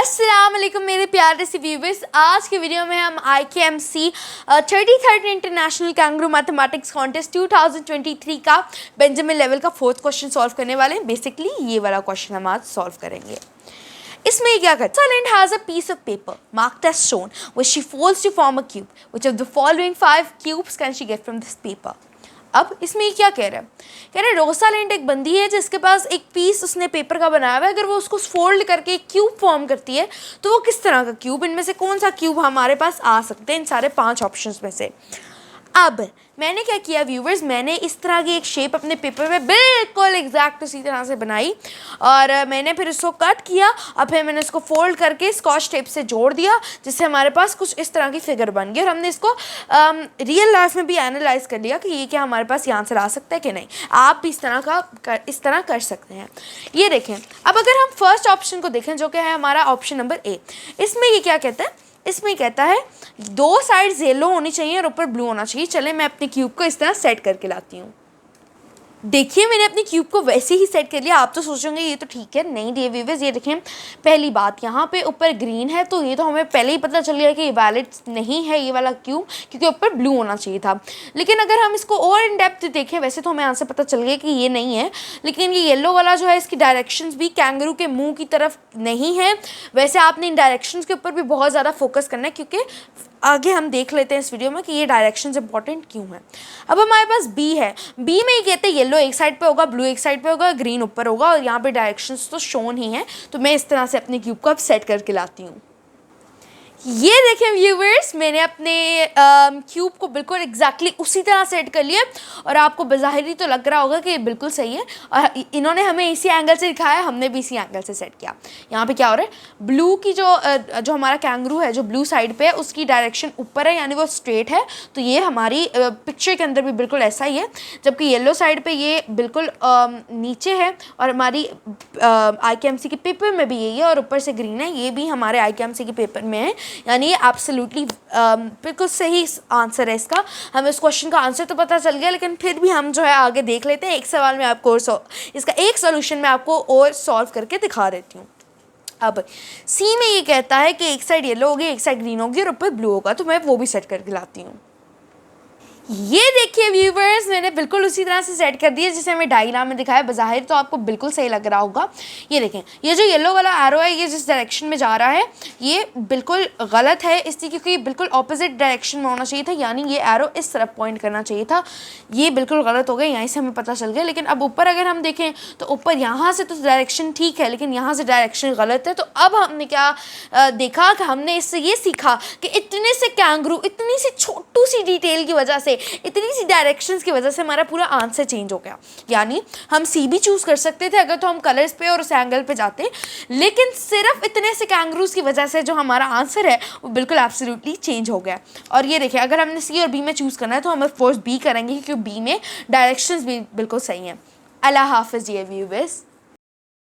अस्सलाम वालेकुम मेरे प्यारे से व्यूवर्स। आज के वीडियो में हम IKMC 33rd international kangaroo mathematics contest 2023 का बेंजामिन लेवल का 4th क्वेश्चन सॉल्व करने वाले हैं। बेसिकली ये वाला क्वेश्चन हम आज सॉल्व करेंगे। इसमें क्या करता है, Rosalind has a piece of paper marked as shown which she folds to form a cube. Which of the following 5 cubes can she get from this paper? अब इसमें ये क्या कह रहा है, कह रहे रोसालिंड एक बंदी है जिसके पास एक पीस उसने पेपर का बनाया हुआ है। अगर वो उसको फोल्ड करके एक क्यूब फॉर्म करती है तो वो किस तरह का क्यूब, इनमें से कौन सा क्यूब हमारे पास आ सकते हैं इन सारे 5 ऑप्शंस में से। अब मैंने क्या किया व्यूवर्स, मैंने इस तरह की एक शेप अपने पेपर में बिल्कुल एग्जैक्ट उसी तरह से बनाई और मैंने फिर इसको कट किया और फिर मैंने इसको फोल्ड करके स्कॉच टेप से जोड़ दिया, जिससे हमारे पास कुछ इस तरह की फिगर बन गई और हमने इसको रियल लाइफ में भी एनालाइज कर लिया कि ये क्या हमारे पास ये आंसर आ सकता है कि नहीं। आप भी इस तरह कर सकते हैं। ये देखें, अब अगर हम फर्स्ट ऑप्शन को देखें जो कि है हमारा ऑप्शन नंबर ए, इसमें ये क्या कहता है, इसमें कहता है 2 साइड्स येलो होनी चाहिए और ऊपर ब्लू होना चाहिए। चले मैं अपने क्यूब को इस तरह सेट करके लाती हूँ। देखिए मैंने अपनी क्यूब को वैसे ही सेट कर लिया। आप तो सोचेंगे ये तो ठीक है, नहीं डियर व्यूअर्स, ये देखें पहली बात यहाँ पे ऊपर ग्रीन है तो ये तो हमें पहले ही पता चल गया कि ये वैलिड नहीं है ये वाला क्यूब, क्योंकि ऊपर ब्लू होना चाहिए था। लेकिन अगर हम इसको और इन डेप्थ देखें, वैसे तो हमें आंसर पता चल गया कि ये नहीं है, लेकिन ये येलो वाला जो है इसकी डायरेक्शंस भी कैंगरू के मुंह की तरफ नहीं है। वैसे आपने इन डायरेक्शंस के ऊपर भी बहुत ज़्यादा फोकस करना है, क्योंकि आगे हम देख लेते हैं इस वीडियो में कि ये डायरेक्शंस इंपॉर्टेंट क्यों है। अब हमारे पास बी है, बी में ये कहते हैं येलो एक साइड पे होगा, ब्लू एक साइड पे होगा, ग्रीन ऊपर होगा और यहाँ पे डायरेक्शंस तो शोन ही हैं। तो मैं इस तरह से अपने क्यूब को अब सेट करके लाती हूँ। ये देखें व्यूवर्स, मैंने अपने क्यूब को बिल्कुल एग्जैक्टली उसी तरह सेट कर लिया और आपको बज़ाहिरी तो लग रहा होगा कि ये बिल्कुल सही है और इन्होंने हमें इसी एंगल से दिखाया, हमने भी इसी एंगल से सेट किया। यहाँ पे क्या हो रहा है, ब्लू की जो हमारा कैंगरू है जो ब्लू साइड पे है उसकी डायरेक्शन ऊपर है, यानी वो स्ट्रेट है, तो ये हमारी पिक्चर के अंदर भी बिल्कुल ऐसा ही है। जबकि येलो साइड पर ये बिल्कुल नीचे है और हमारी IKMC के पेपर में भी यही है और ऊपर से ग्रीन है, ये भी हमारे IKMC के पेपर में है, यानी ये एब्सोल्युटली बिल्कुल सही आंसर है इसका। हमें उस क्वेश्चन का आंसर तो पता चल गया, लेकिन फिर भी हम जो है आगे देख लेते हैं। एक सवाल में आपको इसका एक सोल्यूशन मैं आपको और सॉल्व करके दिखा देती हूँ। अब सी में ये कहता है कि एक साइड येलो होगी एक साइड ग्रीन होगी और ऊपर ब्लू होगा, तो मैं वो भी सेट करके लाती हूँ। ये देखिए व्यूवर्स, मैंने बिल्कुल उसी तरह से सेट कर दिया जैसे हमें डायग्राम में दिखाया। बज़ाहिर तो आपको बिल्कुल सही लग रहा होगा। ये देखें, ये जो येलो वाला एरो है ये जिस डायरेक्शन में जा रहा है ये बिल्कुल गलत है, इसलिए क्योंकि बिल्कुल ऑपोजिट डायरेक्शन में होना चाहिए था, यानी ये एरो इस तरफ पॉइंट करना चाहिए था। ये बिल्कुल गलत हो गया, यहीं से हमें पता चल गया। लेकिन अब ऊपर अगर हम देखें तो ऊपर यहाँ से तो डायरेक्शन ठीक है, लेकिन यहाँ से डायरेक्शन गलत है। तो अब हमने क्या देखा कि हमने इससे ये सीखा कि इतने से कैंगरू, इतनी सी छोटू सी डिटेल की वजह से, इतनी सी डायरेक्शंस की वजह से हमारा पूरा आंसर चेंज हो गया। यानी हम सी भी चूज कर सकते थे अगर तो हम कलर्स पे और उस एंगल पे जाते, लेकिन सिर्फ इतने से कैंगरूज की वजह से जो हमारा आंसर है वो बिल्कुल एब्सोल्युटली चेंज हो गया। और ये देखिए, अगर हमने सी और बी में चूज करना है तो हम ऑफ कोर्स बी करेंगे, क्योंकि बी में डायरेक्शंस भी बिल्कुल सही हैं। अल्लाह हाफिज़ ये व्यूअर्स।